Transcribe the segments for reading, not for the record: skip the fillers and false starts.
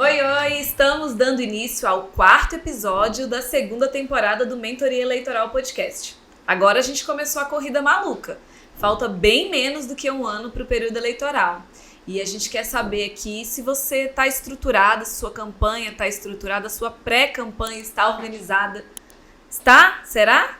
Oi, estamos dando início ao 4º episódio da 2ª temporada do Mentoria Eleitoral Podcast. Agora a gente começou a corrida maluca. Falta bem menos do que um ano para o período eleitoral. E a gente quer saber aqui se você está estruturada, se sua campanha está estruturada, sua pré-campanha está organizada. Está? Será?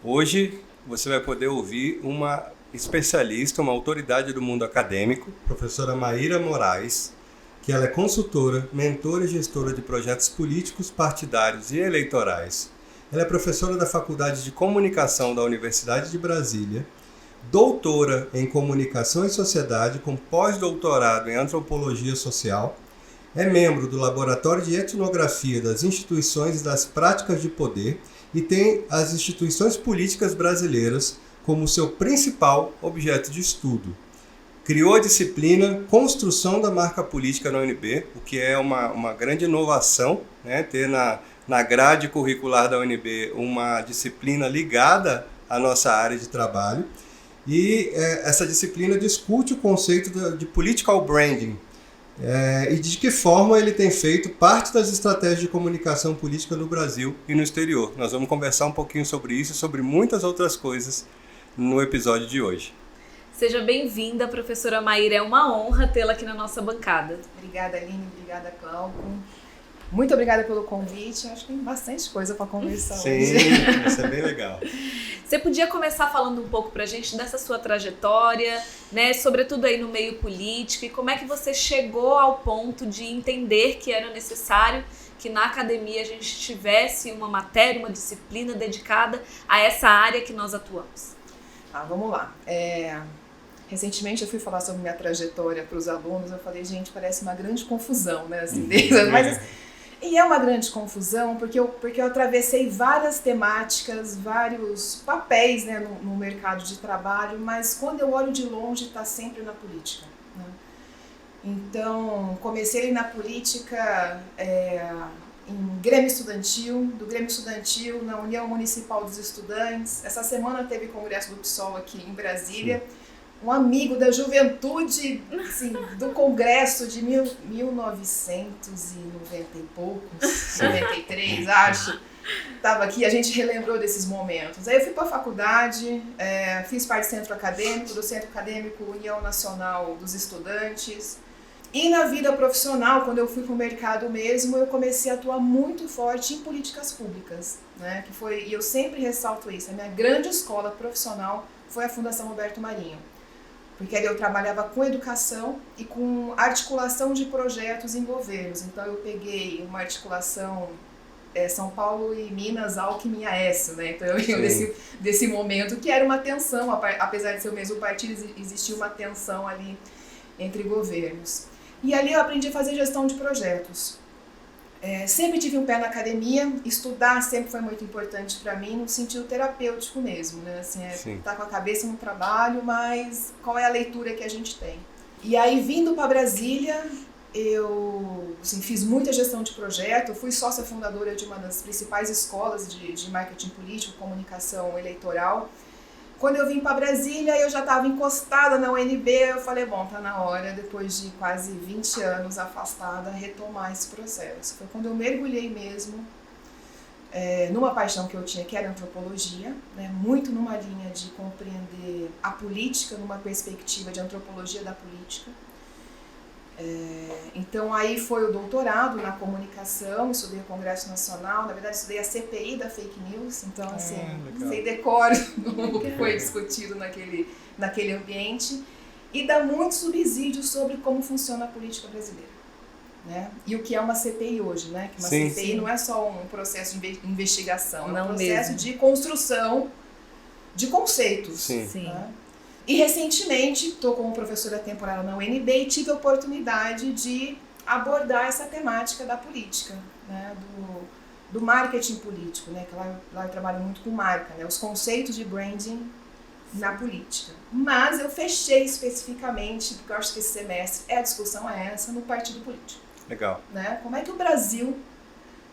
Hoje você vai poder ouvir uma especialista, uma autoridade do mundo acadêmico, professora Maíra Moraes, que ela é consultora, mentora e gestora de projetos políticos, partidários e eleitorais. Ela é professora da Faculdade de Comunicação da Universidade de Brasília, doutora em Comunicação e Sociedade com pós-doutorado em Antropologia Social, é membro do Laboratório de Etnografia das Instituições e das Práticas de Poder e tem as instituições políticas brasileiras como seu principal objeto de estudo. Criou a disciplina Construção da Marca Política na UNB, o que é uma grande inovação, né? Ter na grade curricular da UNB uma disciplina ligada à nossa área de trabalho. E essa disciplina discute o conceito de political branding e de que forma ele tem feito parte das estratégias de comunicação política no Brasil e no exterior. Nós vamos conversar um pouquinho sobre isso e sobre muitas outras coisas no episódio de hoje. Seja bem-vinda, professora Maíra. É uma honra tê-la aqui na nossa bancada. Obrigada, Aline. Obrigada, Cláudio. Muito obrigada pelo convite. Acho que tem bastante coisa para conversar hoje. Sim, isso é bem legal. Você podia começar falando um pouco pra gente dessa sua trajetória, né, sobretudo aí no meio político, e como é que você chegou ao ponto de entender que era necessário que na academia a gente tivesse uma matéria, uma disciplina dedicada a essa área que nós atuamos? Vamos lá. Recentemente eu fui falar sobre minha trajetória para os alunos, eu falei, gente, parece uma grande confusão, né? Assim, e é uma grande confusão porque eu atravessei várias temáticas, vários papéis, né, no mercado de trabalho, mas quando eu olho de longe está sempre na política, né? Então, comecei na política em Grêmio Estudantil, do Grêmio Estudantil na União Municipal dos Estudantes. Essa semana teve Congresso do PSOL aqui em Brasília. Sim. Um amigo da juventude, assim, do Congresso de 1990 e poucos, 93, acho. Estava aqui, a gente relembrou desses momentos. Aí eu fui para a faculdade, fiz parte do Centro Acadêmico União Nacional dos Estudantes. E na vida profissional, quando eu fui para o mercado mesmo, eu comecei a atuar muito forte em políticas públicas, né? E eu sempre ressalto isso, a minha grande escola profissional foi a Fundação Roberto Marinho. Porque ali eu trabalhava com educação e com articulação de projetos em governos. Então eu peguei uma articulação São Paulo e Minas, Alckmin e Aécio, né? Então eu venho desse momento que era uma tensão, apesar de ser o mesmo partido, existia uma tensão ali entre governos. E ali eu aprendi a fazer gestão de projetos. Sempre tive um pé na academia, estudar sempre foi muito importante para mim, no sentido terapêutico mesmo, né? Assim, tá com a cabeça no trabalho, mas qual é a leitura que a gente tem? E aí, vindo para Brasília, eu fiz muita gestão de projeto, fui sócia fundadora de uma das principais escolas de marketing político, comunicação eleitoral. Quando eu vim para Brasília, eu já estava encostada na UNB, eu falei, bom, tá na hora, depois de quase 20 anos afastada, retomar esse processo. Foi quando eu mergulhei mesmo numa paixão que eu tinha, que era antropologia, né, muito numa linha de compreender a política, numa perspectiva de antropologia da política. Então aí foi o doutorado na comunicação, estudei o Congresso Nacional, na verdade estudei a CPI da fake news, então assim, sei decoro o que foi discutido naquele ambiente e dá muito subsídio sobre como funciona a política brasileira, né? E o que é uma CPI hoje, né? Que uma CPI não é só um processo de investigação, é um processo de construção de conceitos. Né? E recentemente, estou como professora temporária na UNB e tive a oportunidade de abordar essa temática da política, né? Do marketing político, né? Que lá eu trabalho muito com marca, né? Os conceitos de branding na política. Mas eu fechei especificamente, porque eu acho que esse semestre a discussão é essa, no partido político. Legal. Né? Como é que o Brasil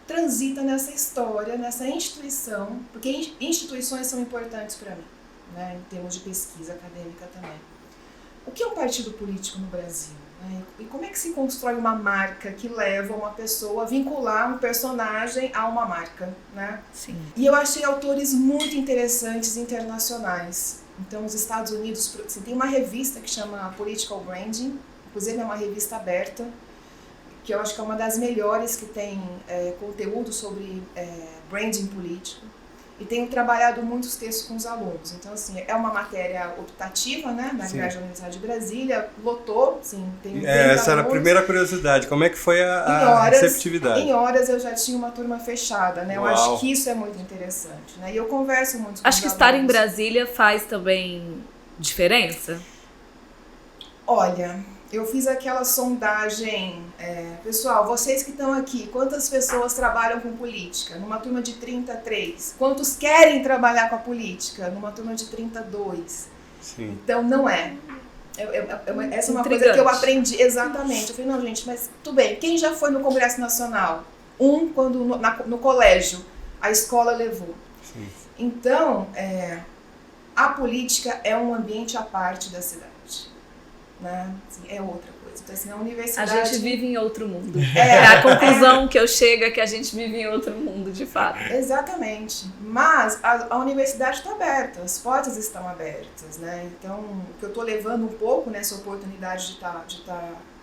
transita nessa história, nessa instituição, porque instituições são importantes para mim, né, em termos de pesquisa acadêmica também. o que é um partido político no Brasil? Né? E como é que se constrói uma marca que leva uma pessoa a vincular um personagem a uma marca? Né? Sim. E eu achei autores muito interessantes internacionais. Então, os Estados Unidos, assim, tem uma revista que chama Political Branding, inclusive é uma revista aberta, que eu acho que é uma das melhores que tem conteúdo sobre branding político. E tenho trabalhado muitos textos com os alunos. Então, assim, é uma matéria optativa, né, na grade da Universidade de Brasília, lotou, sim, tem 30 essa era a alunos. primeira curiosidade, como é que foi a receptividade? Em horas eu já tinha uma turma fechada, né, eu Uau. acho que isso é muito interessante, né, e eu converso muito com Acho os que estar em alunos. Brasília faz também diferença? Olha, eu fiz aquela sondagem, pessoal, vocês que estão aqui, quantas pessoas trabalham com política? Numa turma de 33. Quantos querem trabalhar com a política? Numa turma de 32. Sim. Então, não é. Essa é uma coisa que eu aprendi, exatamente. Eu falei, não, gente, mas tudo bem, quem já foi no Congresso Nacional? Quando no colégio, a escola levou. Sim. Então, a política é um ambiente à parte da cidade. Né? Assim, é outra coisa. Então, assim, na universidade... A gente vive em outro mundo. A conclusão que eu chego é que a gente vive em outro mundo, de fato. Exatamente. Mas a universidade está aberta, as portas estão abertas, né? Então, o que eu estou levando um pouco nessa oportunidade de estar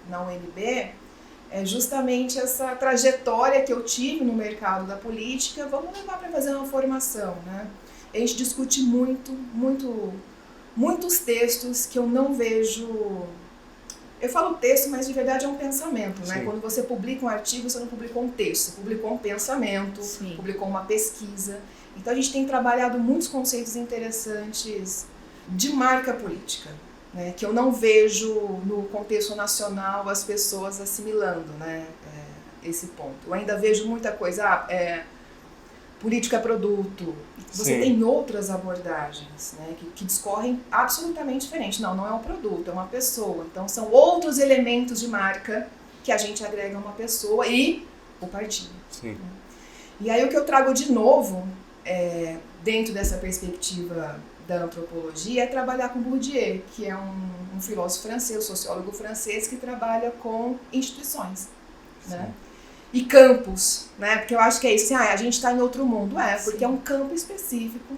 na UNB é justamente essa trajetória que eu tive no mercado da política, vamos levar para fazer uma formação, né? A gente discute muitos textos que eu não vejo... Eu falo texto, mas de verdade é um pensamento, né? Sim. Quando você publica um artigo, você não publicou um texto, você publicou um pensamento, Sim. publicou uma pesquisa. Então a gente tem trabalhado muitos conceitos interessantes de marca política, né? Que eu não vejo no contexto nacional as pessoas assimilando, né? Esse ponto. Eu ainda vejo muita coisa... política é produto. Você Sim. tem outras abordagens, né, que discorrem absolutamente diferente. Não é um produto, é uma pessoa. Então são outros elementos de marca que a gente agrega a uma pessoa e o partido. Sim. E aí o que eu trago de novo, dentro dessa perspectiva da antropologia, é trabalhar com Bourdieu, que é um filósofo francês, sociólogo francês, que trabalha com instituições, né? E campos, né? Porque eu acho que é isso, assim, a gente está em outro mundo, porque Sim. é um campo específico.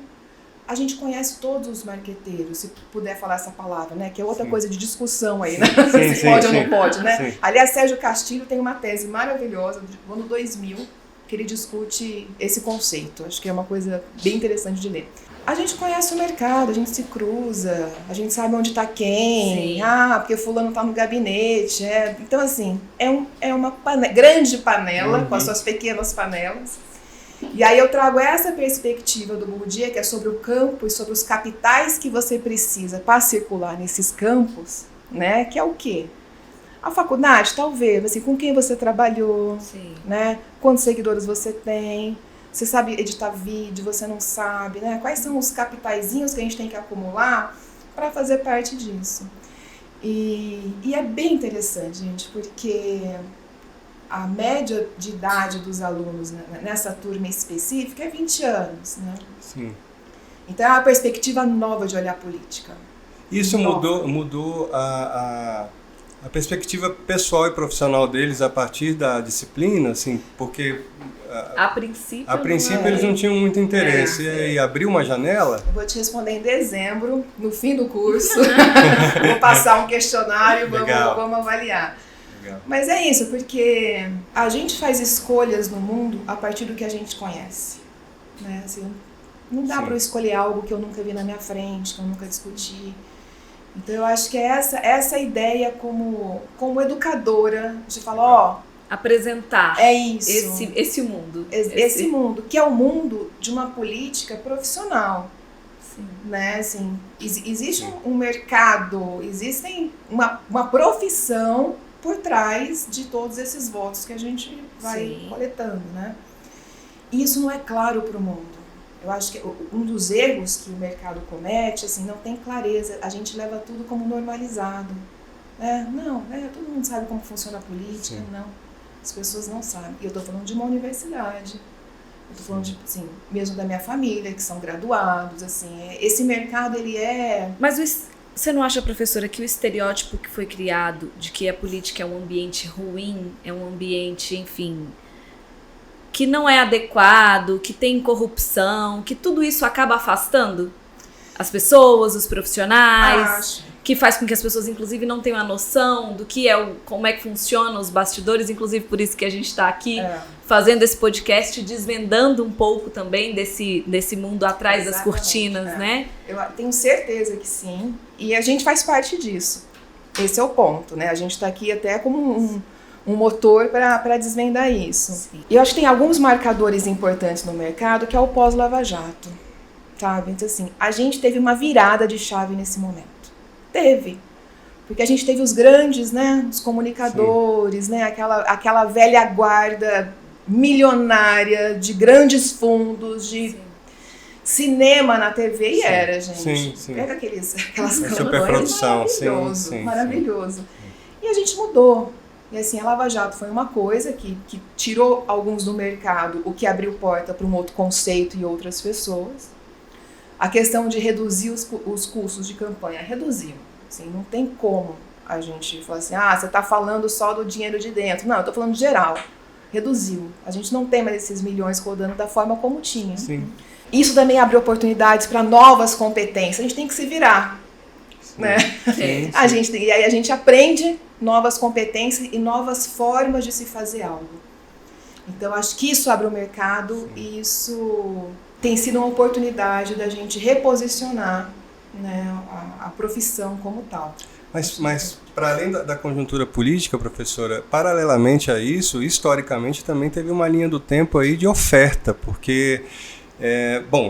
A gente conhece todos os marqueteiros, se puder falar essa palavra, né? Que é outra Sim. coisa de discussão aí, né? Sim, Se pode ou sim. não pode, né? Sim. Aliás, Sérgio Castilho tem uma tese maravilhosa do ano 2000 que ele discute esse conceito. Acho que é uma coisa bem interessante de ler. A gente conhece o mercado, a gente se cruza, a gente sabe onde está quem, Sim. porque fulano está no gabinete. Então, assim, é uma grande panela, com as suas pequenas panelas. E aí eu trago essa perspectiva do Bourdieu, que é sobre o campo e sobre os capitais que você precisa para circular nesses campos, né? Que é o quê? A faculdade, talvez, assim, com quem você trabalhou, Sim. né? Quantos seguidores você tem, você sabe editar vídeo, você não sabe, né? Quais são os capitaizinhos que a gente tem que acumular para fazer parte disso? E é bem interessante, gente, porque a média de idade dos alunos nessa turma específica é 20 anos, né? Sim. Então é uma perspectiva nova de olhar a política. Isso Nova. mudou a perspectiva pessoal e profissional deles a partir da disciplina, assim, porque A princípio, a princípio não é. eles não tinham muito interesse. E aí abriu uma janela. Eu vou te responder em dezembro, no fim do curso. Vou passar um questionário, Legal. vamos avaliar. Legal. Mas é isso, porque a gente faz escolhas no mundo a partir do que a gente conhece. Né? Assim, não dá Sim. para eu escolher algo que eu nunca vi na minha frente, que eu nunca discuti. Então eu acho que é essa ideia como educadora, de falar, Apresentar é isso. esse mundo. Esse mundo, que é o mundo de uma política profissional. Sim. Né? Assim, existe um mercado, existe uma profissão por trás de todos esses votos que a gente vai Sim. coletando, né? E isso não é claro para o mundo. Eu acho que um dos erros que o mercado comete, assim, não tem clareza. A gente leva tudo como normalizado. Todo mundo sabe como funciona a política. Sim. Não, as pessoas não sabem. E eu estou falando de uma universidade. Eu estou falando de, assim, mesmo da minha família, que são graduados, assim. Esse mercado, ele é... Mas Você não acha, professora, que o estereótipo que foi criado de que a política é um ambiente ruim, é um ambiente, enfim, que não é adequado, que tem corrupção, que tudo isso acaba afastando as pessoas, os profissionais, que faz com que as pessoas, inclusive, não tenham a noção do que como é que funciona os bastidores, inclusive por isso que a gente está aqui fazendo esse podcast, desvendando um pouco também desse mundo atrás das cortinas, né? Eu tenho certeza que sim, e a gente faz parte disso. Esse é o ponto, né? A gente está aqui até como um motor para desvendar isso. Sim. E eu acho que tem alguns marcadores importantes no mercado, que é o pós-Lava Jato, sabe? Então, assim, a gente teve uma virada de chave nesse momento. Teve. Porque a gente teve os grandes, né? Os comunicadores, né? Aquela velha guarda milionária de grandes fundos, de cinema na TV, e era, gente. Sim. Pega aquelas superprodução, maravilhoso. E a gente mudou. E assim, a Lava Jato foi uma coisa que tirou alguns do mercado, o que abriu porta para um outro conceito e outras pessoas. A questão de reduzir os custos de campanha, reduziu. Assim, não tem como a gente falar assim, você está falando só do dinheiro de dentro. Não, eu estou falando de geral. Reduziu. A gente não tem mais esses milhões rodando da forma como tinha. Sim. Isso também abre oportunidades para novas competências. A gente tem que se virar. Né? Sim. E aí a gente aprende novas competências e novas formas de se fazer algo. Então, acho que isso abre o mercado e isso tem sido uma oportunidade da gente reposicionar, né, a profissão como tal. Mas para além da conjuntura política, professora, paralelamente a isso, historicamente também teve uma linha do tempo aí de oferta, porque,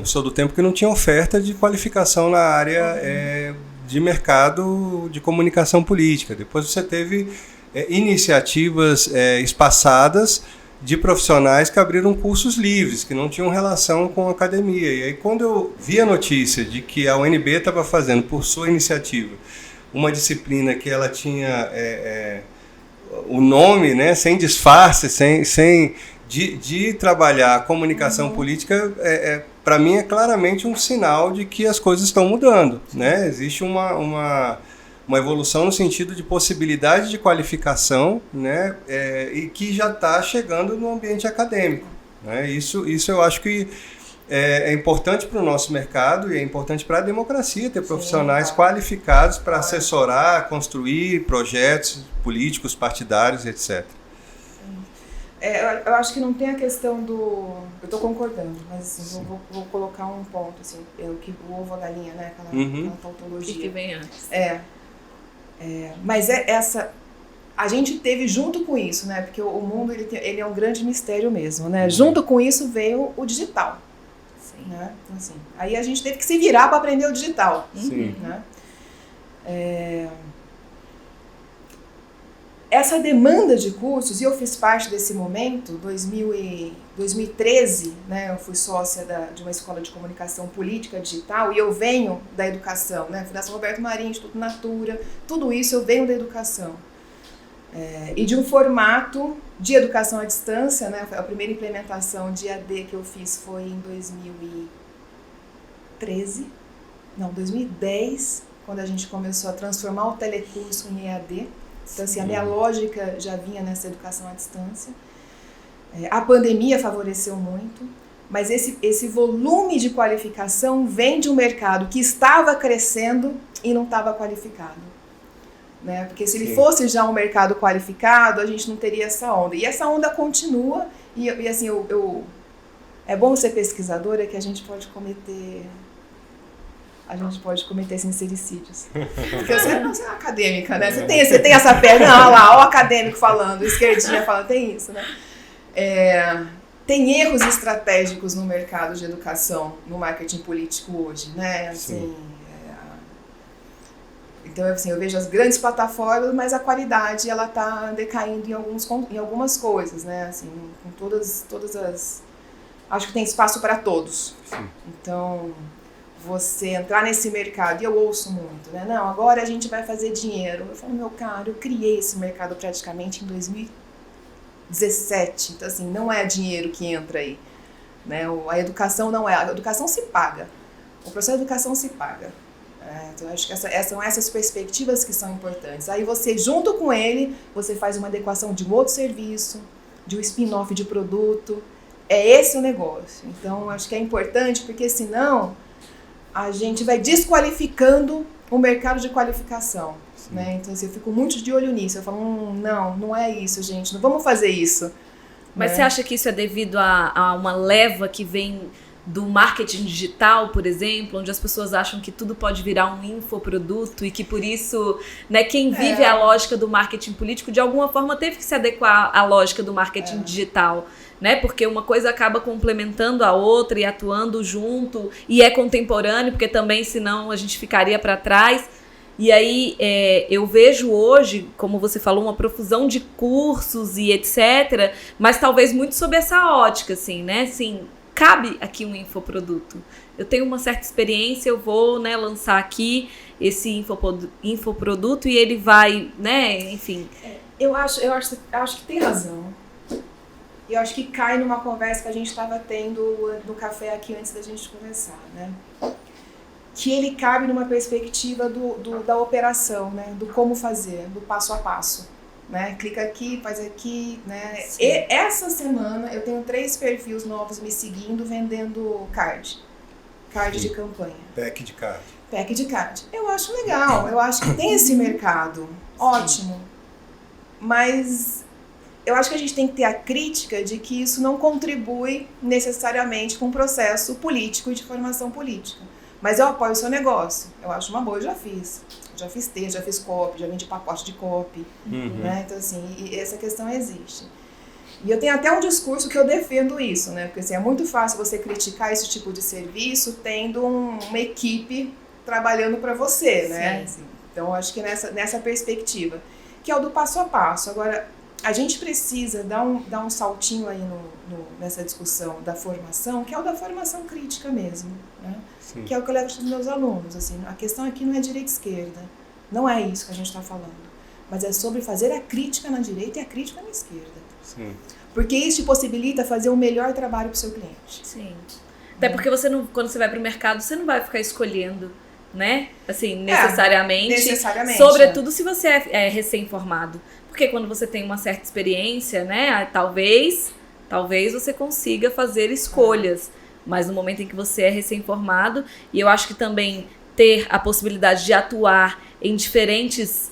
sou do tempo que não tinha oferta de qualificação na área de mercado de comunicação política. Depois você teve iniciativas espaçadas de profissionais que abriram cursos livres, que não tinham relação com a academia. E aí, quando eu vi a notícia de que a UNB estava fazendo, por sua iniciativa, uma disciplina que ela tinha o nome, né, sem disfarce, de trabalhar a comunicação política, para mim é claramente um sinal de que as coisas estão mudando, né? Existe uma evolução no sentido de possibilidade de qualificação, né? E que já está chegando no ambiente acadêmico, né? Isso eu acho que é importante para o nosso mercado e é importante para a democracia ter profissionais qualificados para assessorar, construir projetos políticos, partidários, etc. Eu acho que não tem a questão do... Eu estou concordando, mas assim, vou colocar um ponto, assim, o ovo, a galinha, né? Aquela tautologia. Que vem antes. Mas essa... A gente teve junto com isso, né? Porque o mundo ele é um grande mistério mesmo, né? Junto com isso veio o digital. Sim. Né? Então, assim, aí a gente teve que se virar para aprender o digital. Sim. Né? Essa demanda de cursos, e eu fiz parte desse momento, 2013, né, eu fui sócia de uma escola de comunicação política digital, e eu venho da educação, né, Fundação Roberto Marinho, Instituto Natura, tudo isso eu venho da educação. E de um formato de educação à distância, né, a primeira implementação de EAD que eu fiz foi em 2010, quando a gente começou a transformar o telecurso em EAD. Então, assim, a minha lógica já vinha nessa educação à distância. A pandemia favoreceu muito, mas esse volume de qualificação vem de um mercado que estava crescendo e não estava qualificado. Né? Porque se ele fosse já um mercado qualificado, a gente não teria essa onda. E essa onda continua, e assim, é bom ser pesquisadora que a gente pode cometer sincericídios. Porque você é uma acadêmica, né? Você tem essa perna, olha lá, o acadêmico falando, esquerdinha falando, tem isso, né? Tem erros estratégicos no mercado de educação, no marketing político hoje, né? Assim, então, assim, eu vejo as grandes plataformas, mas a qualidade ela está decaindo em algumas coisas, né? Assim, com todas as... Acho que tem espaço para todos. Sim. Então, você entrar nesse mercado, e eu ouço muito, né? Não, agora a gente vai fazer dinheiro. Eu falo, meu caro, eu criei esse mercado praticamente em 2017. Então, assim, não é dinheiro que entra aí. Né? A educação não é. A educação se paga. O processo de educação se paga. Então, acho que são essas perspectivas que são importantes. Aí você, junto com ele, você faz uma adequação de um outro serviço, de um spin-off de produto. É esse o negócio. Então, acho que é importante, porque senão a gente vai desqualificando o mercado de qualificação. Né? Então, assim, eu fico muito de olho nisso. Eu falo, não é isso, gente. Não vamos fazer isso. Mas você acha que isso é devido a uma leva que vem do marketing digital, por exemplo, onde as pessoas acham que tudo pode virar um infoproduto e que por isso, né, quem vive a lógica do marketing político de alguma forma teve que se adequar à lógica do marketing digital, né? Porque uma coisa acaba complementando a outra e atuando junto e é contemporâneo, porque também senão a gente ficaria para trás. E aí eu vejo hoje, como você falou, uma profusão de cursos e etc, mas talvez muito sob essa ótica, assim, né? Assim, cabe aqui um infoproduto. Eu tenho uma certa experiência, eu vou, né, lançar aqui esse infoproduto e ele vai, né, enfim. Eu acho que tem razão. Eu acho que cai numa conversa que a gente estava tendo no café aqui antes da gente conversar, né? Que ele cabe numa perspectiva da operação, né? Do como fazer, do passo a passo. Né? Clica aqui, faz aqui, né? E essa semana eu tenho 3 perfis novos me seguindo vendendo card de campanha. Pack de card. Eu acho legal, eu acho que tem esse mercado, ótimo. Mas eu acho que a gente tem que ter a crítica de que isso não contribui necessariamente com o processo político e de formação política. Mas eu apoio o seu negócio, eu acho uma boa, eu já fiz texto, já fiz copy, já vendi pacote de copy, né? Então, assim, essa questão existe. E eu tenho até um discurso que eu defendo isso, né? Porque, assim, é muito fácil você criticar esse tipo de serviço tendo uma equipe trabalhando para você, né? Assim, então, eu acho que nessa perspectiva, que é o do passo a passo. Agora, a gente precisa dar um saltinho aí nessa discussão da formação, que é o da formação crítica mesmo, né? Que é o que eu levo para os meus alunos. Assim, a questão aqui não é direita e esquerda, não é isso que a gente está falando, mas é sobre fazer a crítica na direita e a crítica na esquerda. Sim. Porque isso te possibilita fazer um melhor trabalho para o seu cliente. Sim. Até porque quando você vai para o mercado, você não vai ficar escolhendo, né? Assim, necessariamente. Sobretudo se você é recém-formado. Porque quando você tem uma certa experiência, né? Talvez você consiga fazer escolhas. Mas no momento em que você é recém-formado, e eu acho que também ter a possibilidade de atuar em diferentes,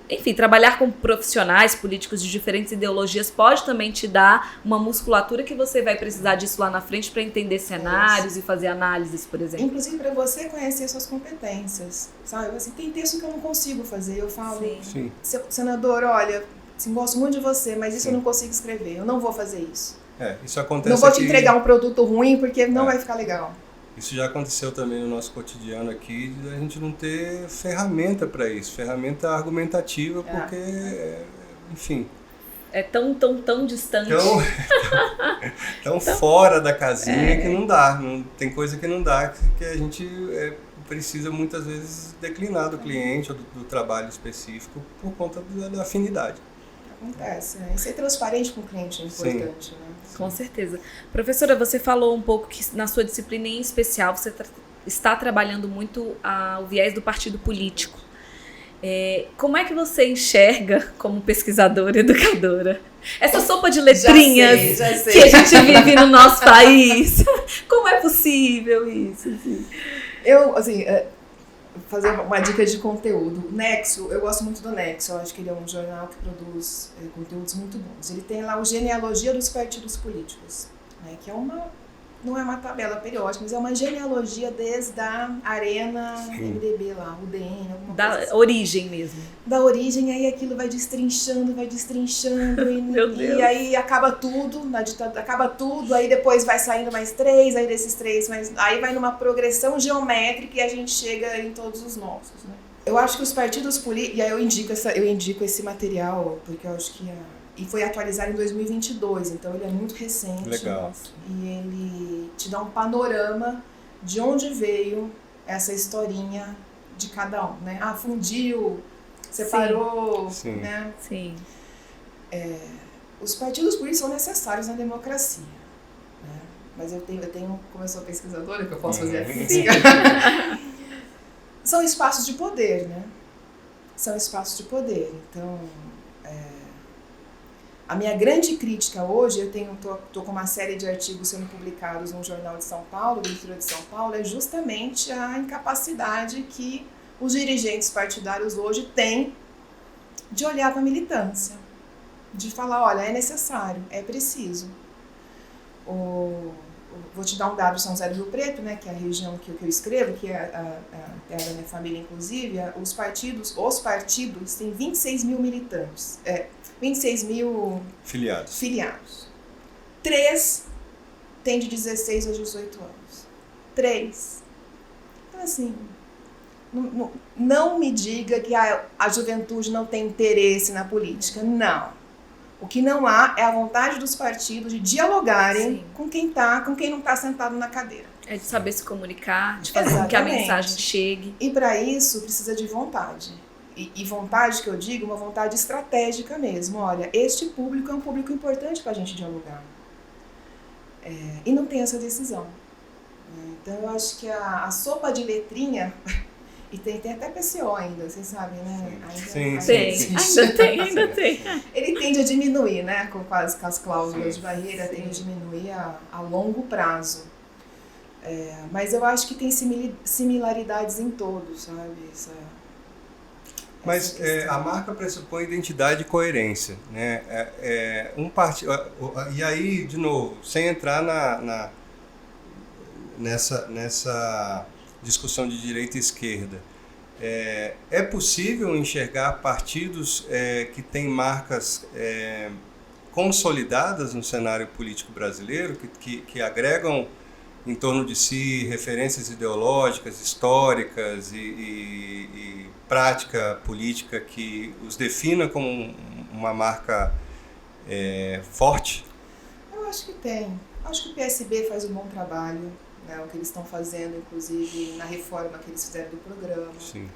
enfim, trabalhar com profissionais políticos de diferentes ideologias pode também te dar uma musculatura que você vai precisar disso lá na frente para entender cenários e fazer análises, por exemplo. Inclusive para você conhecer suas competências, sabe? Assim, tem texto que eu não consigo fazer, eu falo, senador, olha, assim, gosto muito de você, mas isso eu não consigo escrever, eu não vou fazer isso. Isso acontece. Não vou te entregar um produto ruim porque não vai ficar legal. Isso já aconteceu também no nosso cotidiano aqui, de a gente não ter ferramenta para isso, ferramenta argumentativa, porque, enfim... É tão distante. Tão fora da casinha que não dá. Tem coisa que não dá, que a gente precisa muitas vezes declinar do cliente ou do trabalho específico por conta da afinidade. Acontece, né? E ser transparente com o cliente é importante, né? Com certeza. Professora, você falou um pouco que na sua disciplina em especial você está trabalhando muito o viés do partido político. Como é que você enxerga como pesquisadora e educadora essa sopa de letrinhas já sei. que a gente vive no nosso país? Como é possível isso? Assim? Eu, assim... fazer uma dica de conteúdo. O Nexo, eu gosto muito do Nexo, eu acho que ele é um jornal que produz conteúdos muito bons. Ele tem lá o Genealogia dos Partidos Políticos, né, que não é uma tabela periódica, mas é uma genealogia desde a Arena, MDB lá, UDN, alguma coisa assim. Da origem mesmo. Da origem, aí aquilo vai destrinchando, Meu Deus. E aí acaba tudo, na ditadura, acaba tudo, aí depois vai saindo mais 3, aí desses 3, aí vai numa progressão geométrica e a gente chega em todos os nossos, né? Eu acho que os partidos políticos, e aí eu indico esse material, porque eu acho que e foi atualizado em 2022, então ele é muito recente. Legal. E ele te dá um panorama de onde veio essa historinha de cada um, né? fundiu, separou, Sim. né? Sim. Os partidos políticos são necessários na democracia, né? Mas eu tenho, como eu sou pesquisadora, que eu posso fazer assim, são espaços de poder, né? São espaços de poder. Então, a minha grande crítica hoje, eu tô com uma série de artigos sendo publicados no Jornal de São Paulo, do Interior de São Paulo, é justamente a incapacidade que os dirigentes partidários hoje têm de olhar para a militância, de falar, olha, é necessário, é preciso. Vou te dar um dado de São José do Rio Preto, né, que é a região que eu escrevo, que é a terra da minha família, inclusive. Os partidos têm 26 mil militantes, 26 mil filiados. 3 têm de 16 a 18 anos. 3. Então, assim, não me diga que a juventude não tem interesse na política. Não. O que não há é a vontade dos partidos de dialogarem com quem não está sentado na cadeira. É de saber se comunicar, de fazer com que a mensagem chegue. E para isso precisa de vontade. E vontade que eu digo, uma vontade estratégica mesmo. Olha, este público é um público importante para a gente dialogar. E não tem essa decisão. Então eu acho que a sopa de letrinha... E tem até PCO ainda, vocês sabem, né? Ainda tem. Ele tende a diminuir, né? Com as cláusulas de barreira, tende a diminuir a longo prazo. Mas eu acho que tem similaridades em todos, sabe? Mas a marca pressupõe identidade e coerência, né? E aí, de novo, sem entrar nessa discussão de direita e esquerda, é possível enxergar partidos que têm marcas consolidadas no cenário político brasileiro, que agregam em torno de si referências ideológicas, históricas e prática política que os defina como uma marca forte? Eu acho que tem. Acho que o PSB faz um bom trabalho. O que eles estão fazendo, inclusive, na reforma que eles fizeram do programa. Sim.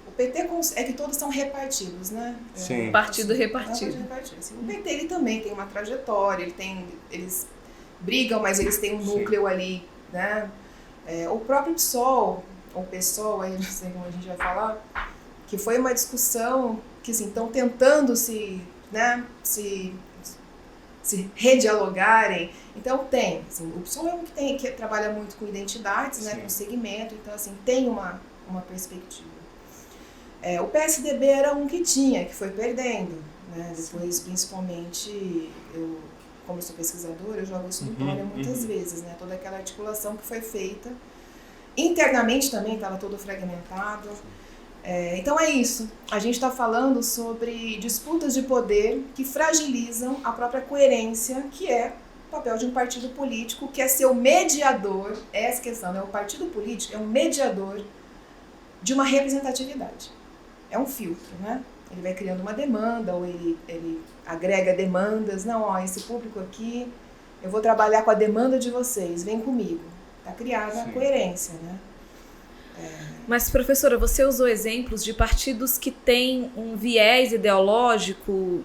O PT é que todos são repartidos, né? Sim. Partido repartido. Assim, o PT ele também tem uma trajetória, eles brigam, mas eles têm um núcleo ali, né? O próprio PSOL, ou PSOL, aí não sei como a gente vai falar, que foi uma discussão que, assim, estão tentando se redialogarem. Então tem, assim, o PSOL é um que trabalha muito com identidades, né, com segmento, então assim, tem uma perspectiva. O PSDB era um que foi perdendo, né, depois principalmente, como eu sou pesquisadora, eu jogo isso no Dória muitas vezes, né, toda aquela articulação que foi feita, internamente também estava todo fragmentado. Então é isso, a gente está falando sobre disputas de poder que fragilizam a própria coerência, que é o papel de um partido político, que é ser o mediador, essa questão, né? O partido político é um mediador de uma representatividade, é um filtro, né? Ele vai criando uma demanda, ou ele agrega demandas, não, esse público aqui, eu vou trabalhar com a demanda de vocês, vem comigo, está criada a coerência, né? Mas, professora, você usou exemplos de partidos que têm um viés ideológico,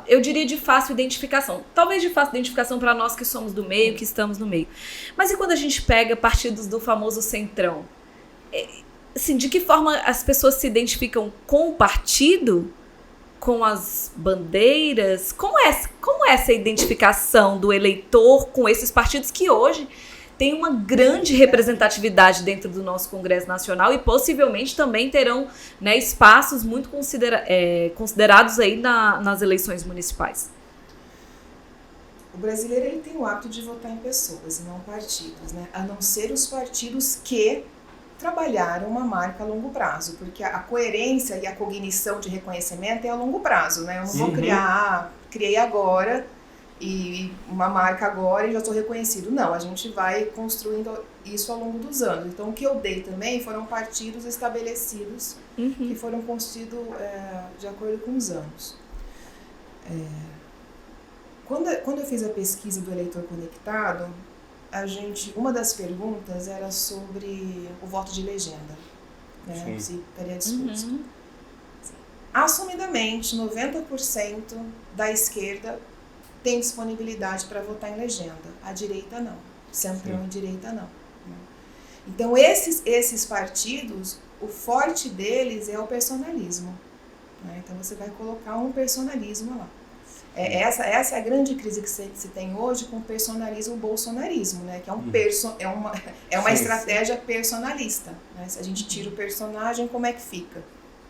eu diria de fácil identificação. Talvez de fácil identificação para nós que somos do meio, que estamos no meio. Mas e quando a gente pega partidos do famoso centrão? Assim, de que forma as pessoas se identificam com o partido? Com as bandeiras? Como é essa identificação do eleitor com esses partidos que hoje tem uma grande representatividade dentro do nosso Congresso Nacional e possivelmente também terão, né, espaços muito considerados aí nas eleições municipais? O brasileiro ele tem o hábito de votar em pessoas e não partidos, né? A não ser os partidos que trabalharam uma marca a longo prazo, porque a coerência e a cognição de reconhecimento é a longo prazo, né? Eu não vou criei agora e uma marca agora e já estou reconhecido. Não, a gente vai construindo isso ao longo dos anos. Então, o que eu dei também foram partidos estabelecidos que foram construídos de acordo com os anos. Quando eu fiz a pesquisa do eleitor conectado, uma das perguntas era sobre o voto de legenda, né? Se estaria disposto. Assumidamente, 90% da esquerda tem disponibilidade para votar em legenda. A direita não. Centrão e direita não. Então, esses partidos, o forte deles é o personalismo. Né? Então, você vai colocar um personalismo lá. Essa é a grande crise que se tem hoje com o personalismo bolsonarismo, né? Que é uma estratégia personalista. Né? Se a gente tira o personagem, como é que fica?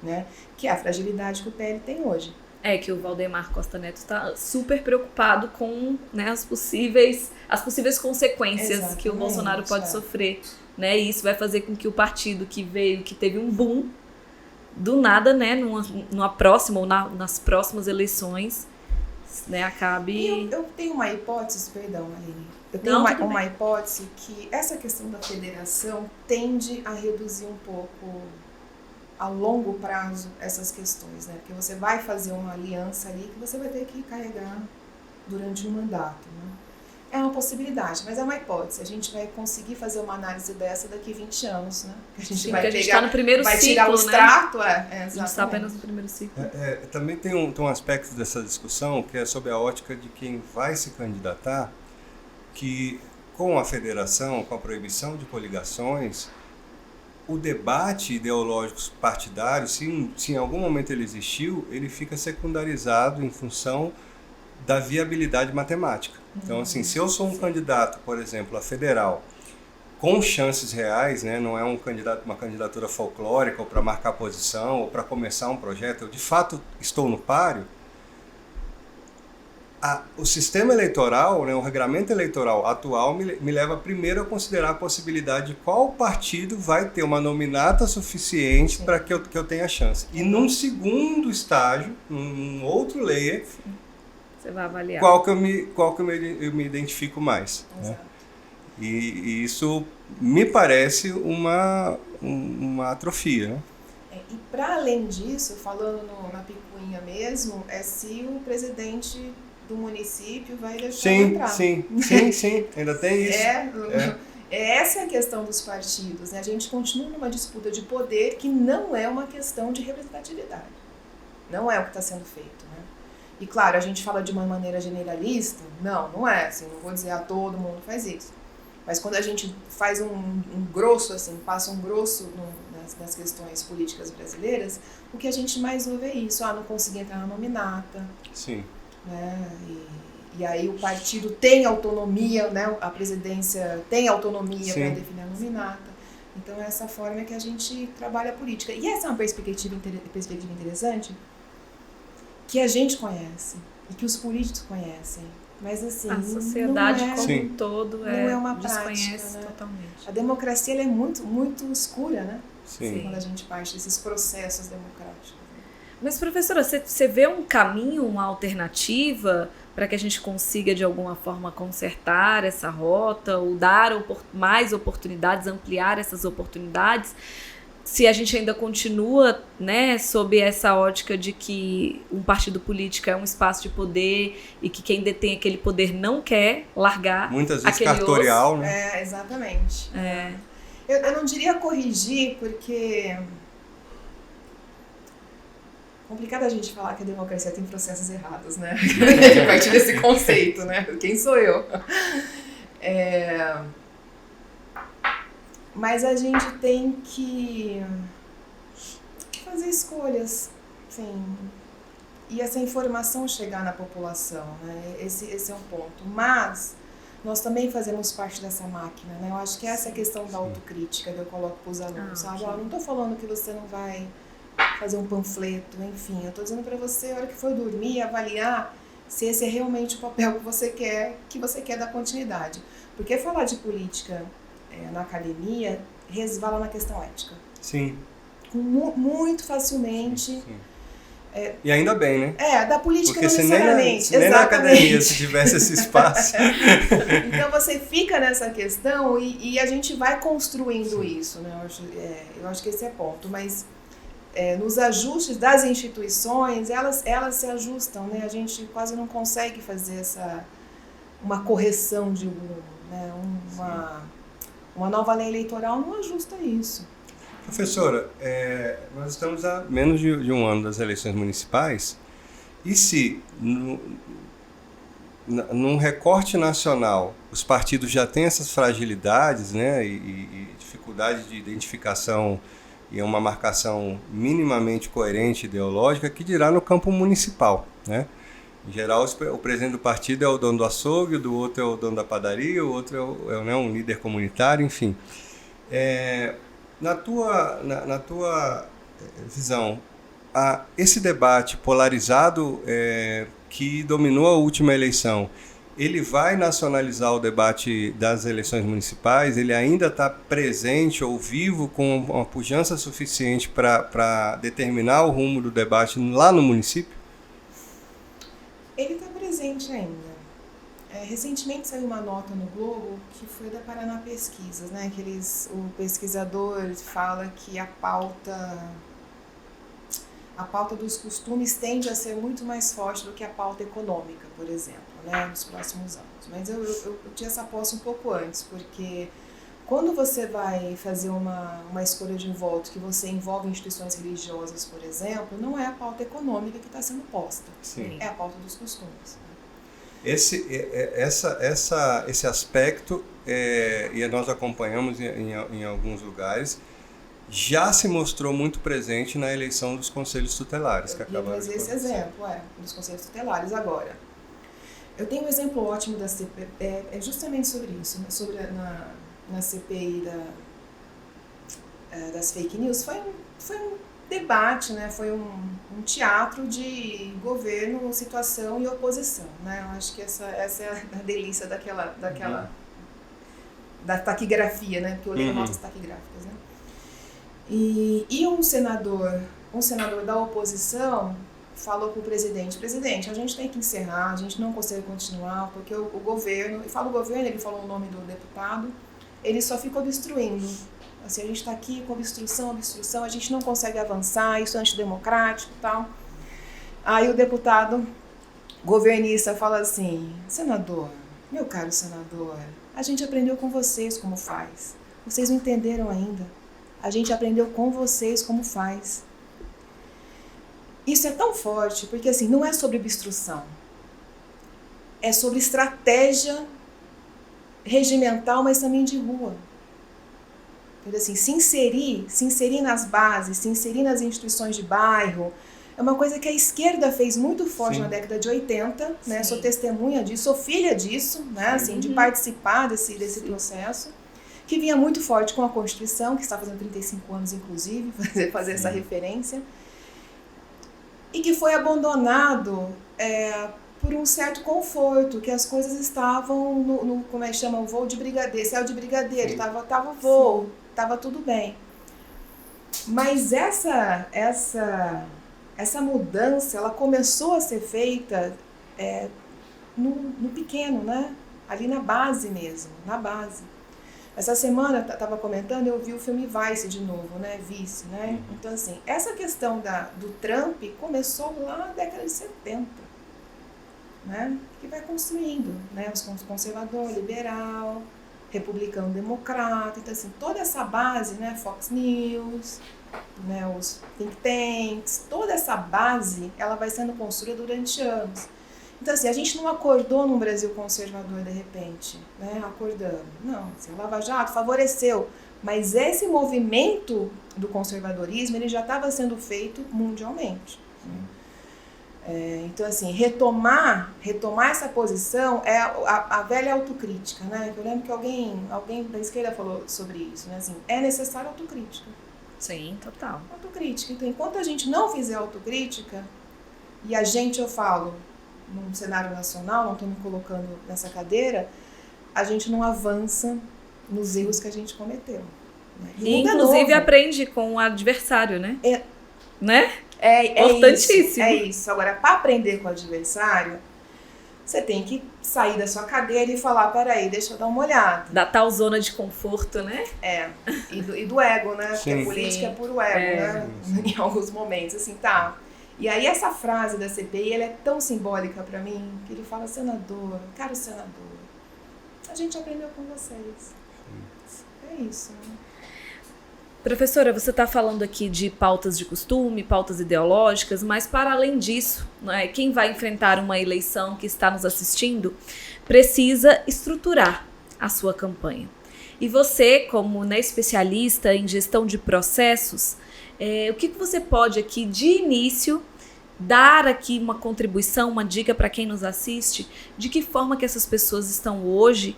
Né? Que é a fragilidade que o PL tem hoje. Que o Valdemar Costa Neto está super preocupado com, né, as possíveis consequências. Exatamente, que o Bolsonaro pode sofrer. Né? E isso vai fazer com que o partido que teve um boom, do nada, né, numa próxima ou nas próximas eleições, né, acabe... Eu tenho uma hipótese, perdão, Aline. Eu tenho uma hipótese que essa questão da federação tende a reduzir um pouco a longo prazo essas questões, né? Porque você vai fazer uma aliança ali que você vai ter que carregar durante um mandato, né? É uma possibilidade, mas é uma hipótese. A gente vai conseguir fazer uma análise dessa daqui a 20 anos, né? A gente está no primeiro ciclo, tirar o extrato, A gente está apenas no primeiro ciclo. Também tem um aspecto dessa discussão que é sobre a ótica de quem vai se candidatar, que com a federação, com a proibição de coligações, o debate ideológico partidário, se em algum momento ele existiu, ele fica secundarizado em função da viabilidade matemática. Então, assim, se eu sou um candidato, por exemplo, a federal, com chances reais, né, não é uma candidatura folclórica ou para marcar posição ou para começar um projeto, eu de fato estou no páreo, o sistema eleitoral, né, o regramento eleitoral atual me leva primeiro a considerar a possibilidade de qual partido vai ter uma nominata suficiente para que eu tenha chance. E num segundo estágio, num outro layer, você vai avaliar qual que eu me identifico mais. Né? E isso me parece uma atrofia. Né? E para além disso, falando na picuinha mesmo, se o presidente do município vai deixar entrar. Sim, ainda tem isso. Essa é a questão dos partidos. Né? A gente continua numa disputa de poder que não é uma questão de representatividade. Não é o que está sendo feito. Né? E claro, a gente fala de uma maneira generalista, não é, assim, não vou dizer todo mundo faz isso. Mas quando a gente faz um grosso, assim, passa um grosso nas questões políticas brasileiras, o que a gente mais ouve é isso, não consegui entrar na nominata. Sim. Né? E aí o partido tem autonomia, né? A presidência tem autonomia para definir a nominata. Então é essa forma que a gente trabalha a política. E essa é uma perspectiva interessante, que a gente conhece e que os políticos conhecem, mas assim a sociedade como um todo não é uma desconhece prática, né? Totalmente. A democracia ela é muito muito escura, né? Sim. Quando a gente parte desses processos democráticos. Mas professora, você vê um caminho, uma alternativa para que a gente consiga de alguma forma consertar essa rota ou dar mais oportunidades, ampliar essas oportunidades? Se a gente ainda continua, né, sob essa ótica de que um partido político é um espaço de poder e que quem detém aquele poder não quer largar muitas vezes aquele cartorial, osso. né? Exatamente. Eu não diria corrigir, porque complicado a gente falar que a democracia tem processos errados, né? A partir desse conceito, né? Quem sou eu? Mas a gente tem que fazer escolhas, sim, e essa informação chegar na população, né? Esse é um ponto. Mas nós também fazemos parte dessa máquina, né? Eu acho que essa é a questão da autocrítica que eu coloco para os alunos, sabe? Eu não estou falando que você não vai fazer um panfleto, enfim, eu estou dizendo para você, a hora que for dormir, avaliar se esse é realmente o papel que você quer dar continuidade. Porque falar de política na academia resvala na questão ética. Sim. Muito facilmente. Sim. E ainda bem, né? Da política porque não necessariamente. Nem na academia se tivesse esse espaço. Então você fica nessa questão e a gente vai construindo isso, né? Eu acho que esse é ponto. Mas nos ajustes das instituições, elas se ajustam, né? A gente quase não consegue fazer uma correção de rumo, né? Uma nova lei eleitoral não ajusta isso. Professora, nós estamos há menos de um ano das eleições municipais e se num recorte nacional, os partidos já têm essas fragilidades, né, e dificuldade de identificação e uma marcação minimamente coerente ideológica, que dirá no campo municipal, né? Em geral, o presidente do partido é o dono do açougue, do outro é o dono da padaria, o outro é um líder comunitário, enfim. Na tua visão, esse debate polarizado que dominou a última eleição, ele vai nacionalizar o debate das eleições municipais? Ele ainda está presente ou vivo com uma pujança suficiente para determinar o rumo do debate lá no município? Ele está presente ainda. Recentemente saiu uma nota no Globo que foi da Paraná Pesquisas, né? O pesquisador fala que a pauta dos costumes tende a ser muito mais forte do que a pauta econômica, por exemplo, né, nos próximos anos. Mas eu tinha essa aposta um pouco antes, porque quando você vai fazer uma escolha de voto que você envolve instituições religiosas, por exemplo, não é a pauta econômica que está sendo posta, Sim. É a pauta dos costumes. Esse aspecto, e nós acompanhamos em alguns lugares, já se mostrou muito presente na eleição dos conselhos tutelares. Que acabaram de esse exemplo, dos conselhos tutelares. Agora, eu tenho um exemplo ótimo da CPI, é justamente sobre isso, na CPI das fake news. Foi um debate, né? Foi um teatro de governo, situação e oposição, né? Eu acho que essa é a delícia da taquigrafia, né? Porque eu leio notas taquigráficas, né? E um senador da oposição falou para o presidente, a gente tem que encerrar, a gente não consegue continuar, porque o governo, e fala o governo, ele falou o nome do deputado, ele só fica obstruindo. Assim, a gente está aqui com obstrução, a gente não consegue avançar, isso é antidemocrático e tal. Aí o deputado governista fala assim, senador, meu caro senador, a gente aprendeu com vocês como faz, vocês não entenderam ainda. A gente aprendeu com vocês como faz. Isso é tão forte, porque assim, não é sobre obstrução. É sobre estratégia regimental, mas também de rua. Assim, se inserir nas bases, se inserir nas instituições de bairro, é uma coisa que a esquerda fez muito forte Sim. na década de 80, né? Sou testemunha disso, sou filha disso, né? Assim, de participar desse processo. Que vinha muito forte com a Constituição, que está fazendo 35 anos, inclusive, fazer essa referência, e que foi abandonado por um certo conforto, que as coisas estavam no como é que chama, o voo de brigadeiro, céu de brigadeiro, estava o voo, estava tudo bem. Mas essa mudança, ela começou a ser feita no pequeno, né? Ali na base mesmo, na base. Essa semana, eu estava comentando, eu vi o filme Vice de novo, né? Vice, né? Então, assim, essa questão do Trump começou lá na década de 70, né? Que vai construindo, né? Os conservador, liberal, republicano, democrata. Então, assim, toda essa base, né? Fox News, né? Os think tanks, toda essa base, ela vai sendo construída durante anos. Então, assim, a gente não acordou num Brasil conservador de repente, né? Acordamos. Não, assim, o Lava Jato favoreceu. Mas esse movimento do conservadorismo, ele já estava sendo feito mundialmente. Então, assim, retomar essa posição é a velha autocrítica, né? Eu lembro que alguém da esquerda falou sobre isso, né? Assim, é necessário autocrítica. Sim, total. Autocrítica. Então, enquanto a gente não fizer autocrítica, e eu falo, num cenário nacional, não estou me colocando nessa cadeira, a gente não avança nos erros que a gente cometeu. Né? E inclusive aprende com o adversário, né? Né? Importantíssimo. É isso. Agora, para aprender com o adversário, você tem que sair da sua cadeira e falar, peraí, deixa eu dar uma olhada. Da tal zona de conforto, né? E do ego, né? Sim. Porque a política é puro ego, né? Em alguns momentos, assim, tá... E aí essa frase da CPI, ela é tão simbólica para mim, que ele fala, senador, caro senador, a gente aprendeu com vocês. É isso, né? Professora, você está falando aqui de pautas de costume, pautas ideológicas, mas para além disso, né, quem vai enfrentar uma eleição, que está nos assistindo, precisa estruturar a sua campanha. E você, como, né, especialista em gestão de processos, o que você pode aqui, de início, dar aqui uma contribuição, uma dica para quem nos assiste, de que forma que essas pessoas estão hoje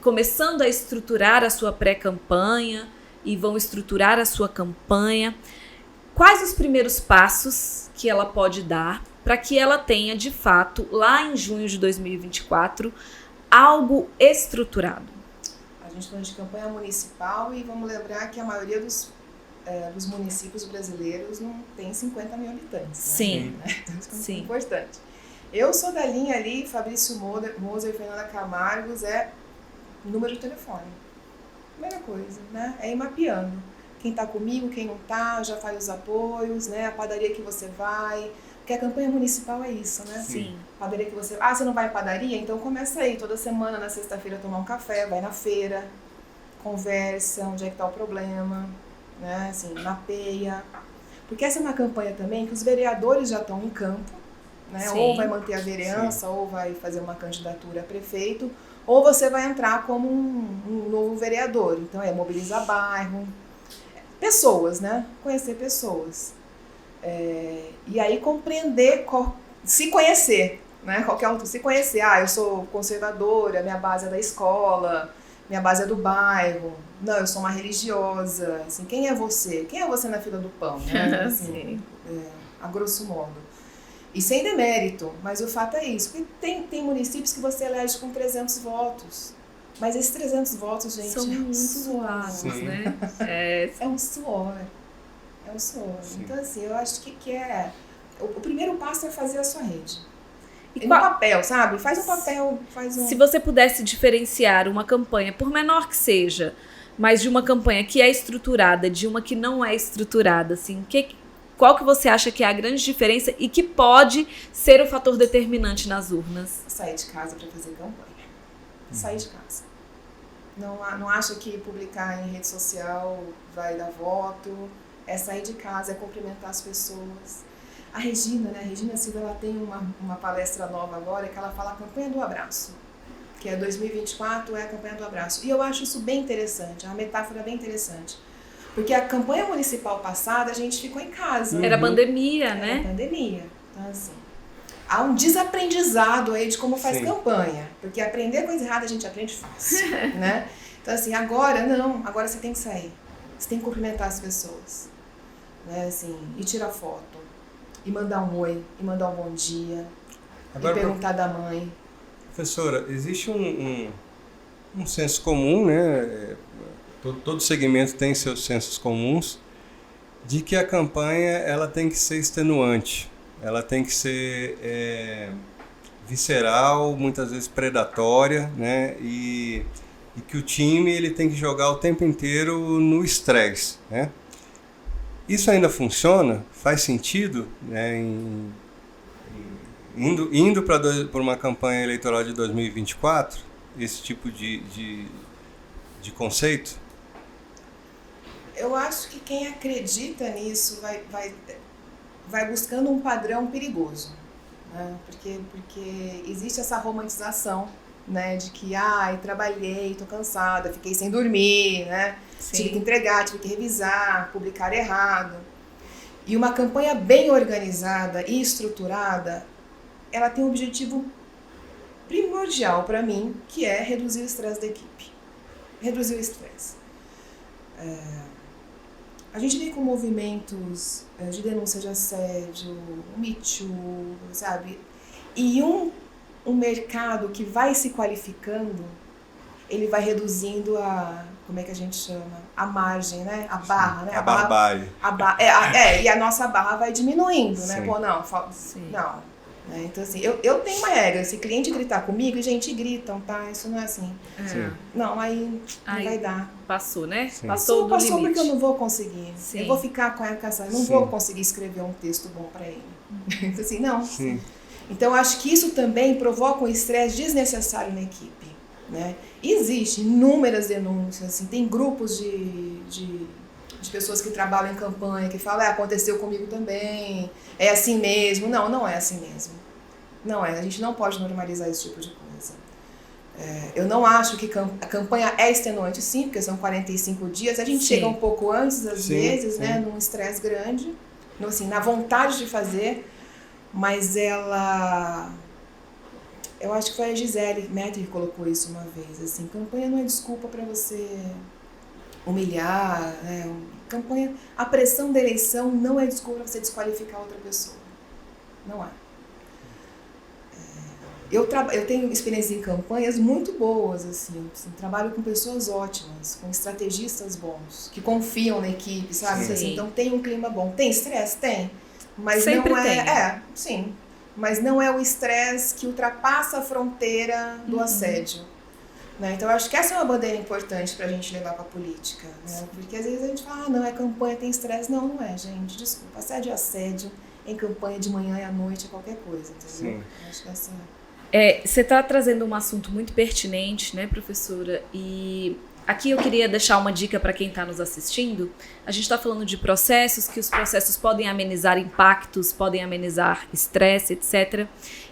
começando a estruturar a sua pré-campanha e vão estruturar a sua campanha? Quais os primeiros passos que ela pode dar para que ela tenha, de fato, lá em junho de 2024, algo estruturado? A gente falando de campanha municipal, e vamos lembrar que a maioria dos municípios brasileiros não tem 50 mil habitantes. Sim. Né? Então, isso é Sim. importante. Eu sou da linha ali, Fabrício Moser e Fernanda Camargos, número de telefone. Primeira coisa, né? É ir mapeando. Quem está comigo, quem não está, já faz os apoios, né? A padaria que você vai. Porque a campanha municipal é isso, né? Sim. Padaria que você... você não vai em padaria? Então começa aí, toda semana, na sexta-feira, tomar um café, vai na feira, conversa, onde é que está o problema, né? Assim, mapeia. Porque essa é uma campanha também que os vereadores já estão em campo, né? Sim. Ou vai manter a vereança, ou vai fazer uma candidatura a prefeito, ou você vai entrar como um novo vereador. Então mobilizar bairro, pessoas, né? Conhecer pessoas. E aí compreender, se conhecer, né? Qualquer um, se conhecer. Eu sou conservadora, minha base é da escola, minha base é do bairro. Não, eu sou uma religiosa. Assim, quem é você? Quem é você na fila do pão? Né? Assim, a grosso modo. E sem demérito, mas o fato é isso. Porque tem municípios que você elege com 300 votos. Mas esses 300 votos, gente, são muito suaves, né? É um suor. É um suor. Sim. Então, assim, eu acho que o primeiro passo é fazer a sua rede. E no papel, sabe? Faz um papel, Se você pudesse diferenciar uma campanha, por menor que seja, mas de uma campanha que é estruturada, de uma que não é estruturada, assim, qual que você acha que é a grande diferença e que pode ser o fator determinante nas urnas? Sair de casa para fazer campanha. Sair de casa. Não acha que publicar em rede social vai dar voto. É sair de casa, é cumprimentar as pessoas. A Regina, né? A Regina Silva, ela tem uma palestra nova agora que ela fala a campanha do abraço. Que é 2024, é a campanha do abraço. E eu acho isso bem interessante, é uma metáfora bem interessante. Porque a campanha municipal passada, a gente ficou em casa. Era pandemia, né? Era pandemia. Então, assim, há um desaprendizado aí de como faz campanha. Porque aprender coisa errada a gente aprende fácil, né? Então, assim, agora você tem que sair. Você tem que cumprimentar as pessoas. Né? Assim, e tirar foto. E mandar um oi, e mandar um bom dia. Agora, e perguntar da mãe. Professora, existe um senso comum, né? Todo segmento tem seus sensos comuns, de que a campanha ela tem que ser extenuante, ela tem que ser visceral, muitas vezes predatória, né? E que o time ele tem que jogar o tempo inteiro no estresse, né? Isso ainda funciona? Faz sentido, né? Indo para uma campanha eleitoral de 2024, esse tipo de conceito? Eu acho que quem acredita nisso vai buscando um padrão perigoso, né? Porque existe essa romantização, né? De que, trabalhei, tô cansada, fiquei sem dormir, né? Sim. Tive que entregar, tive que revisar, publicar errado. E uma campanha bem organizada e estruturada, ela tem um objetivo primordial para mim, que é reduzir o estresse da equipe. Reduzir o estresse. A gente vem com movimentos de denúncia de assédio, Me Too, sabe? E um mercado que vai se qualificando, ele vai reduzindo como é que a gente chama? A margem, né? A barra, né? A barbárie. E a nossa barra vai diminuindo, né? Sim. Pô, não. Né? Então, assim, eu tenho uma regra. Se cliente gritar comigo, gente, gritam, tá? Isso não é assim. Sim. Não, aí não vai dar. Passou, né? Sim. Passou do limite. Porque eu não vou conseguir. Sim. Eu vou ficar com a caçada. Não vou conseguir escrever um texto bom para ele. Então, assim, não. Sim. Então, acho que isso também provoca um estresse desnecessário na equipe. Né? Existem inúmeras denúncias, assim, tem grupos de de pessoas que trabalham em campanha, que falam, aconteceu comigo também, é assim mesmo. Não, não é assim mesmo. Não é, a gente não pode normalizar esse tipo de coisa. Eu não acho que a campanha é extenuante, sim, porque são 45 dias, a gente chega um pouco antes, às vezes, né, num estresse grande, assim, na vontade de fazer, mas ela... Eu acho que foi a Gisele Metri que colocou isso uma vez, assim, campanha não é desculpa para você humilhar, né? Campanha, a pressão da eleição não é desculpa para você desqualificar outra pessoa, não é. Eu tenho experiências em campanhas muito boas, assim, trabalho com pessoas ótimas, com estrategistas bons, que confiam na equipe, sabe? Assim, então tem um clima bom. Tem estresse? Tem. Mas sempre não é. tem. Sim. Mas não é o estresse que ultrapassa a fronteira do assédio. Né? Então eu acho que essa é uma bandeira importante pra gente levar pra política. Né? Porque às vezes a gente fala, não, é campanha, tem estresse. Não, não é, gente. Desculpa. Assédio é assédio. Em campanha de manhã e à noite é qualquer coisa, entendeu? Sim. Eu acho que essa... Você está trazendo um assunto muito pertinente, né, professora? E aqui eu queria deixar uma dica para quem está nos assistindo. A gente está falando de processos, que os processos podem amenizar impactos, podem amenizar estresse, etc.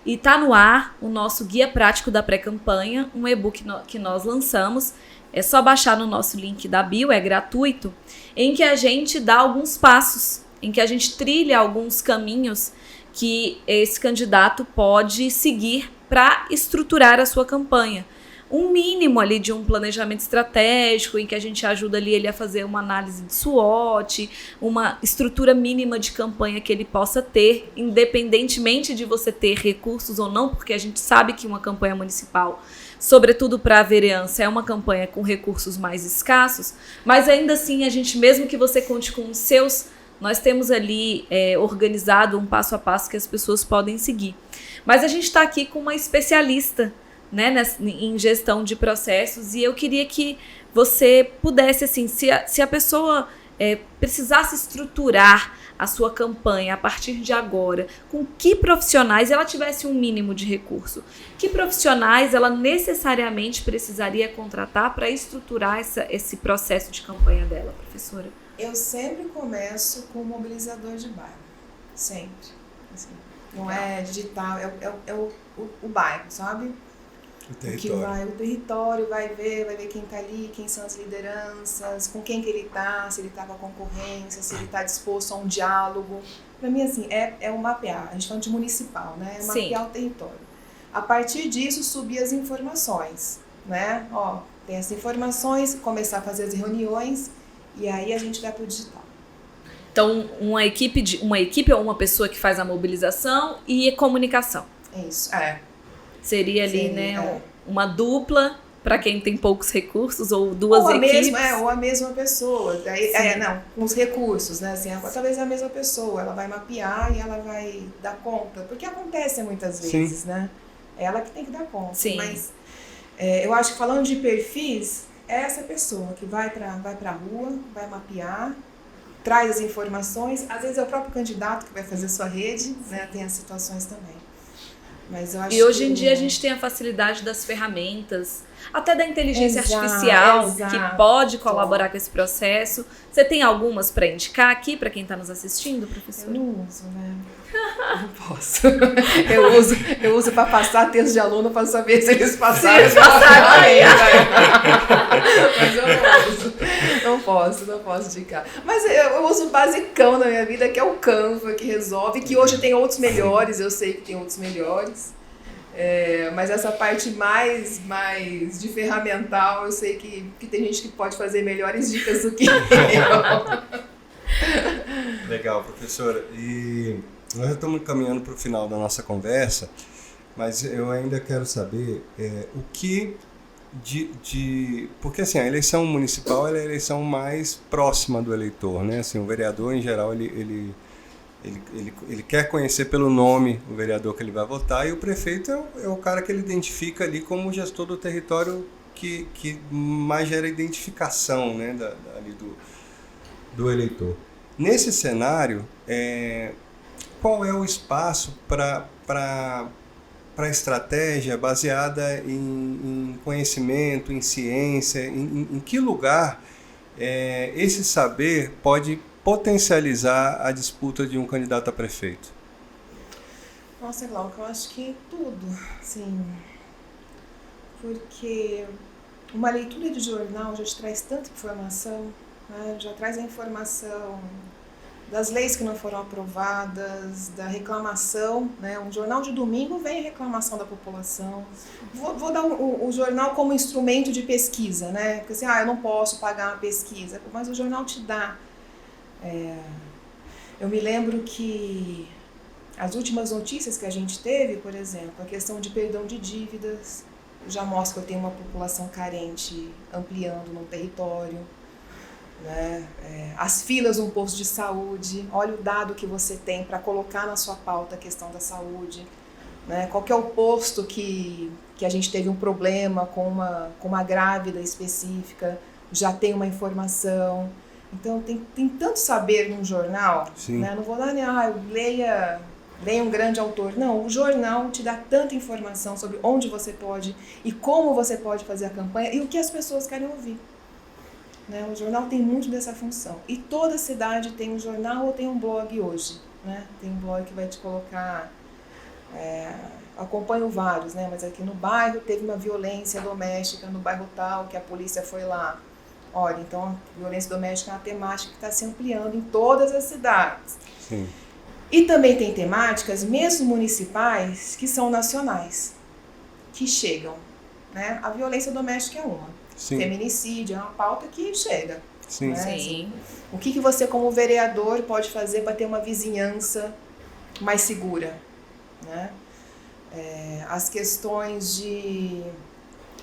E está no ar o nosso Guia Prático da Pré-Campanha, um e-book que nós lançamos. É só baixar no nosso link da bio, é gratuito, em que a gente dá alguns passos, em que a gente trilha alguns caminhos que esse candidato pode seguir para estruturar a sua campanha. Um mínimo ali de um planejamento estratégico, em que a gente ajuda ali ele a fazer uma análise de SWOT, uma estrutura mínima de campanha que ele possa ter, independentemente de você ter recursos ou não, porque a gente sabe que uma campanha municipal, sobretudo para a vereança, é uma campanha com recursos mais escassos, mas ainda assim, a gente, mesmo que você conte com os seus, nós temos ali organizado um passo a passo que as pessoas podem seguir. Mas a gente está aqui com uma especialista, né, em gestão de processos, e eu queria que você pudesse, assim, se a pessoa precisasse estruturar a sua campanha a partir de agora, com que profissionais ela tivesse um mínimo de recurso, que profissionais ela necessariamente precisaria contratar para estruturar esse processo de campanha dela, professora? Eu sempre começo com o mobilizador de bairro, sempre. Assim, não é digital, é o bairro, sabe? O território. O território vai ver quem está ali, quem são as lideranças, com quem que ele está, se ele está com a concorrência, se ele está disposto a um diálogo. Para mim, assim, é o mapear. A gente fala de municipal, né? É mapear o território. A partir disso, subir as informações, né? Ó, tem as informações, começar a fazer as reuniões e aí a gente vai para o digital. Então, uma equipe ou uma pessoa que faz a mobilização e comunicação. Isso, Seria ali, uma dupla para quem tem poucos recursos ou duas equipes. Ou a mesma pessoa. Daí, com os recursos, né? Assim, talvez a mesma pessoa, ela vai mapear e ela vai dar conta. Porque acontece muitas vezes, né? É ela que tem que dar conta. Sim. Mas eu acho que falando de perfis, é essa pessoa que vai pra rua, vai mapear, traz as informações. Às vezes é o próprio candidato que vai fazer sua rede, né? Tem as situações também. Mas eu acho e hoje em dia a gente tem a facilidade das ferramentas, até da inteligência artificial, que pode colaborar com esse processo. Você tem algumas para indicar aqui para quem está nos assistindo, professora? Eu não uso, né? Não posso. Eu uso para passar texto de aluno para saber se eles passaram. Mas eu não uso. Não posso indicar. Mas eu uso o basicão na minha vida, que é o Canva, que resolve, que hoje tem outros melhores, eu sei que tem outros melhores. Mas essa parte mais de ferramental, eu sei que tem gente que pode fazer melhores dicas do que eu. Legal, professora. E nós já estamos caminhando para o final da nossa conversa, mas eu ainda quero saber o que porque assim, a eleição municipal é a eleição mais próxima do eleitor, né? Assim, o vereador, em geral, ele quer conhecer pelo nome o vereador que ele vai votar, e o prefeito é o cara que ele identifica ali como o gestor do território que mais gera identificação, né, ali do eleitor. Nesse cenário, qual é o espaço para estratégia baseada em conhecimento, em ciência, em que lugar esse saber pode potencializar a disputa de um candidato a prefeito? Nossa, Glauco, eu acho que tudo, sim. Porque uma leitura de jornal já te traz tanta informação, né? Já traz a informação das leis que não foram aprovadas, da reclamação, né? Um jornal de domingo vem a reclamação da população. Vou dar o jornal como instrumento de pesquisa, né? Porque assim, eu não posso pagar uma pesquisa, mas o jornal te dá. Eu me lembro que as últimas notícias que a gente teve, por exemplo, a questão de perdão de dívidas, já mostra que eu tenho uma população carente ampliando no território. Né? As filas no posto de saúde, olha o dado que você tem para colocar na sua pauta a questão da saúde, né? Qual que é o posto que a gente teve um problema com uma grávida específica, já tem uma informação. Então tem tanto saber num jornal, né? Não vou dar leia um grande autor, não, o jornal te dá tanta informação sobre onde você pode e como você pode fazer a campanha e o que as pessoas querem ouvir. Né? O jornal tem muito dessa função. E toda cidade tem um jornal ou tem um blog hoje. Né? Tem um blog que vai te colocar... acompanho vários, né? Mas aqui no bairro teve uma violência doméstica no bairro tal, que a polícia foi lá. Olha, então a violência doméstica é uma temática que está se ampliando em todas as cidades. Sim. E também tem temáticas, mesmo municipais, que são nacionais, que chegam. Né? A violência doméstica é uma. Sim. Feminicídio é uma pauta que chega. Sim. Né? Sim. O que você, como vereador, pode fazer para ter uma vizinhança mais segura? Né? As questões de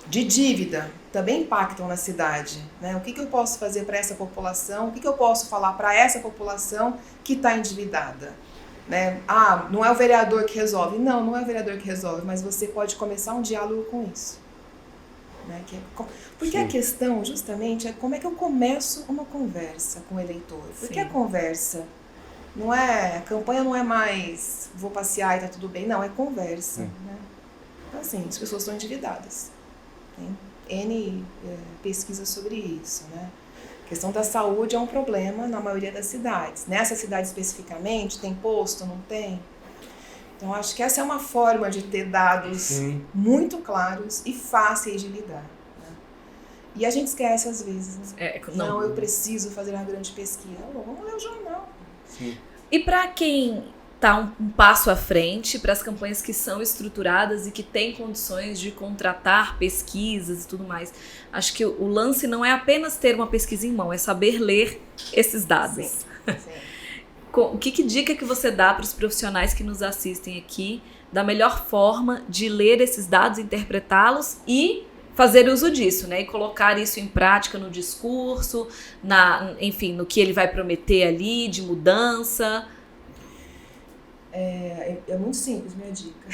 dívida também impactam na cidade. Né? O que eu posso fazer para essa população? O que eu posso falar para essa população que está endividada? Né? Não é o vereador que resolve. Não é o vereador que resolve, mas você pode começar um diálogo com isso. Né? Porque Sim. A questão, justamente, é como é que eu começo uma conversa com o eleitor. Porque Sim. A conversa não é... A campanha não é mais vou passear e tá tudo bem. Não, é conversa. Né? Então, assim, as pessoas estão endividadas. Tem N pesquisas sobre isso. Né? A questão da saúde é um problema na maioria das cidades. Nessa cidade especificamente, tem posto, não tem? Então, acho que essa é uma forma de ter dados Sim. muito claros e fáceis de lidar. Né? E a gente esquece às vezes. Né? Não, eu preciso fazer uma grande pesquisa. Vamos ler o jornal. Sim. E para quem está um passo à frente, para as campanhas que são estruturadas e que têm condições de contratar pesquisas e tudo mais, acho que o lance não é apenas ter uma pesquisa em mão, é saber ler esses dados. Sim. Sim. Que dica que você dá para os profissionais que nos assistem aqui da melhor forma de ler esses dados, interpretá-los e fazer uso disso, né? E colocar isso em prática no discurso, enfim, no que ele vai prometer ali, de mudança? É muito simples minha dica.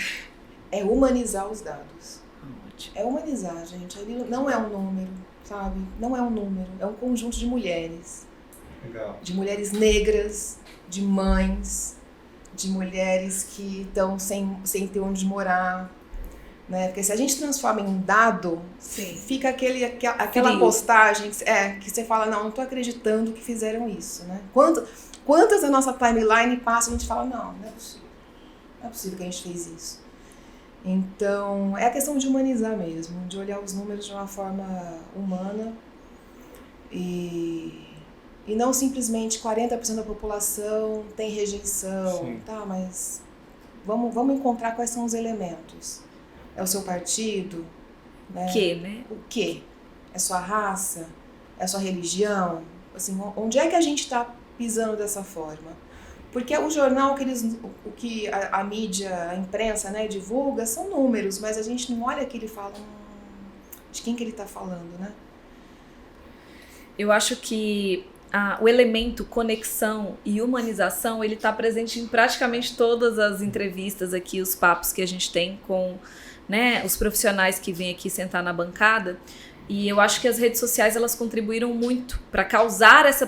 É humanizar os dados. É humanizar, gente. Ele não é um número, sabe? Não é um número. É um conjunto de mulheres. Legal. De mulheres negras, de mães, de mulheres que estão sem ter onde morar, né? Porque se a gente transforma em um dado, Sim. fica aquela postagem que você fala, não tô acreditando que fizeram isso, né? Quantas da nossa timeline passam e a gente fala, não é possível. Não é possível que a gente fez isso. Então, é a questão de humanizar mesmo, de olhar os números de uma forma humana e não simplesmente 40% da população tem rejeição, Sim. tá? Mas vamos encontrar quais são os elementos. É o seu partido? Né? O quê? É sua raça? É sua religião? Assim, onde é que a gente está pisando dessa forma? Porque o jornal, o que a mídia, a imprensa, né, divulga, são números, mas a gente não olha que ele fala de quem que ele está falando, né? Eu acho que o elemento conexão e humanização, ele está presente em praticamente todas as entrevistas aqui, os papos que a gente tem com, né, os profissionais que vêm aqui sentar na bancada. E eu acho que as redes sociais, elas contribuíram muito para causar essa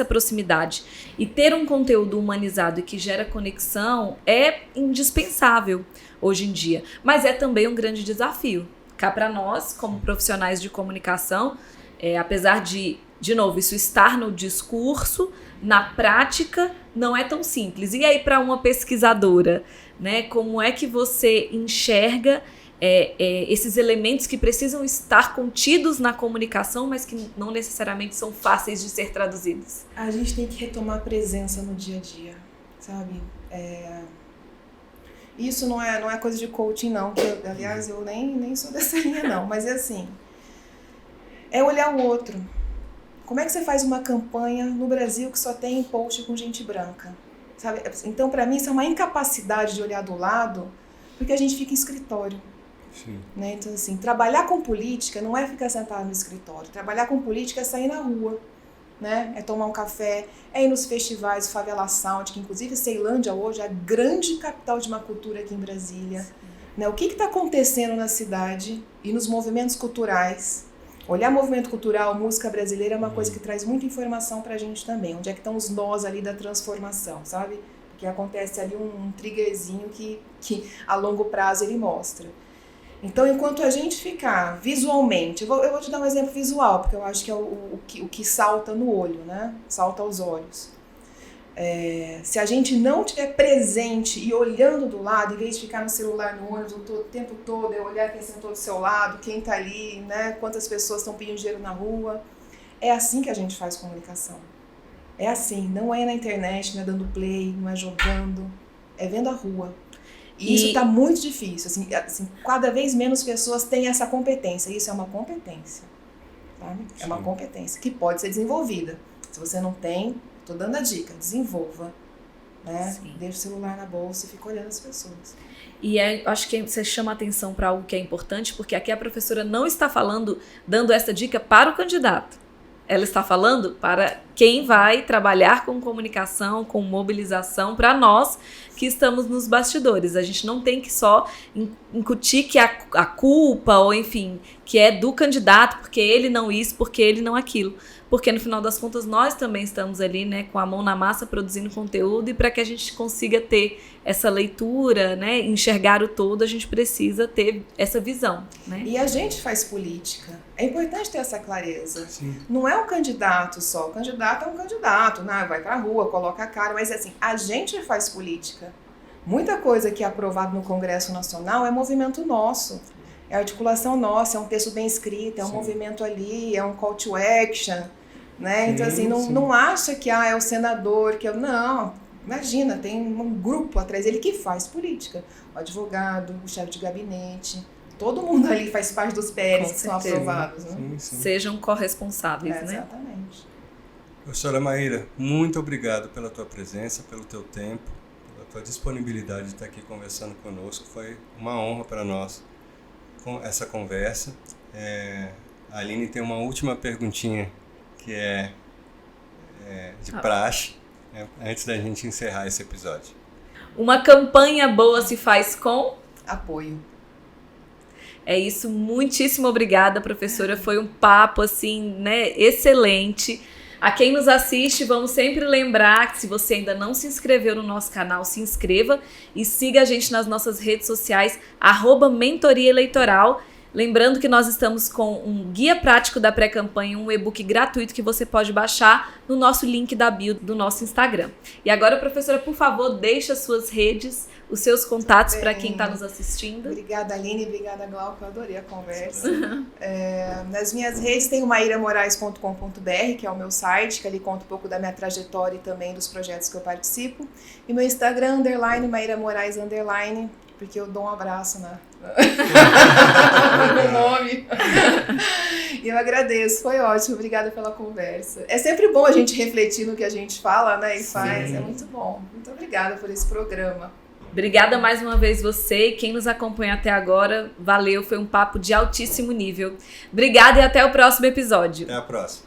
proximidade. E ter um conteúdo humanizado e que gera conexão é indispensável hoje em dia. Mas é também um grande desafio. Cá para nós, como profissionais de comunicação, Apesar de novo, isso estar no discurso, na prática não é tão simples. E aí, para uma pesquisadora, né, como é que você enxerga esses elementos que precisam estar contidos na comunicação, mas que não necessariamente são fáceis de ser traduzidos? A gente tem que retomar a presença no dia a dia, sabe? Isso não é coisa de coaching, não, que aliás eu nem sou dessa linha, não, mas é assim, é olhar o outro. Como é que você faz uma campanha no Brasil que só tem post com gente branca? Sabe? Então, para mim, isso é uma incapacidade de olhar do lado, porque a gente fica em escritório. Sim. Né? Então, assim, trabalhar com política não é ficar sentado no escritório. Trabalhar com política é sair na rua, né? É tomar um café, é ir nos festivais, Favela Sound, que inclusive Ceilândia hoje é a grande capital de uma cultura aqui em Brasília. Né? O que está acontecendo na cidade e nos movimentos culturais? Olhar movimento cultural, música brasileira é uma coisa que traz muita informação pra gente também. Onde é que estão os nós ali da transformação, sabe? Porque acontece ali um triggerzinho que a longo prazo ele mostra. Então, enquanto a gente ficar visualmente... Eu vou te dar um exemplo visual, porque eu acho que é o que salta no olho, né? Salta aos olhos. Se a gente não estiver presente e olhando do lado, em vez de ficar no celular no ônibus o tempo todo, é olhar quem sentou do seu lado, quem está ali, né, quantas pessoas estão pedindo dinheiro na rua. É assim que a gente faz comunicação. É assim, não é na internet, não é dando play, não é jogando, é vendo a rua. E isso está muito difícil. Assim, cada vez menos pessoas têm essa competência. Isso é uma competência. Sabe? É uma competência que pode ser desenvolvida. Se você não tem... Estou dando a dica, desenvolva, né? Deixa o celular na bolsa e fica olhando as pessoas. E acho que você chama atenção para algo que é importante, porque aqui a professora não está dando essa dica para o candidato. Ela está falando para quem vai trabalhar com comunicação, com mobilização, para nós que estamos nos bastidores. A gente não tem que só incutir que a culpa, ou enfim, que é do candidato, porque ele não isso, porque ele não aquilo. Porque no final das contas nós também estamos ali, né, com a mão na massa produzindo conteúdo, e para que a gente consiga ter essa leitura, né, enxergar o todo, a gente precisa ter essa visão, né? E a gente faz política. É importante ter essa clareza. Sim. Não é um candidato só. O candidato é um candidato, né? Vai pra rua, coloca a cara, mas assim, a gente faz política. Muita coisa que é aprovado no Congresso Nacional é movimento nosso. É articulação nossa, é um texto bem escrito, é um movimento ali, é um call to action, né? Então, assim, não acha que é o senador, que não, imagina, tem um grupo atrás dele que faz política. O advogado, o chefe de gabinete, todo mundo ali faz parte dos PLs que são aprovados. Né? Sim. Sejam corresponsáveis, né? Exatamente. Professora Maíra, muito obrigado pela tua presença, pelo teu tempo, pela tua disponibilidade de estar aqui conversando conosco. Foi uma honra para nós com essa conversa. A Aline tem uma última perguntinha que é de praxe, antes da gente encerrar esse episódio. Uma campanha boa se faz com apoio. É isso, muitíssimo obrigada, professora. Foi um papo, assim, né, excelente. A quem nos assiste, vamos sempre lembrar que se você ainda não se inscreveu no nosso canal, se inscreva e siga a gente nas nossas redes sociais, @Mentoria Eleitoral. Lembrando que nós estamos com um guia prático da pré-campanha, um e-book gratuito que você pode baixar no nosso link da bio do nosso Instagram. E agora, professora, por favor, deixe as suas redes, os seus contatos para quem está nos assistindo. Obrigada, Aline, obrigada, Glauco, eu adorei a conversa. Nas minhas redes tem o mairamorais.com.br, que é o meu site, que ali conta um pouco da minha trajetória e também dos projetos que eu participo. E meu Instagram, Maíra Moraes, porque eu dou um abraço no nome. E eu agradeço, foi ótimo, obrigada pela conversa. É sempre bom a gente refletir no que a gente fala, né, e faz, é muito bom. Muito obrigada por esse programa. Obrigada mais uma vez você, quem nos acompanha até agora, valeu, foi um papo de altíssimo nível. Obrigada e até o próximo episódio. Até a próxima.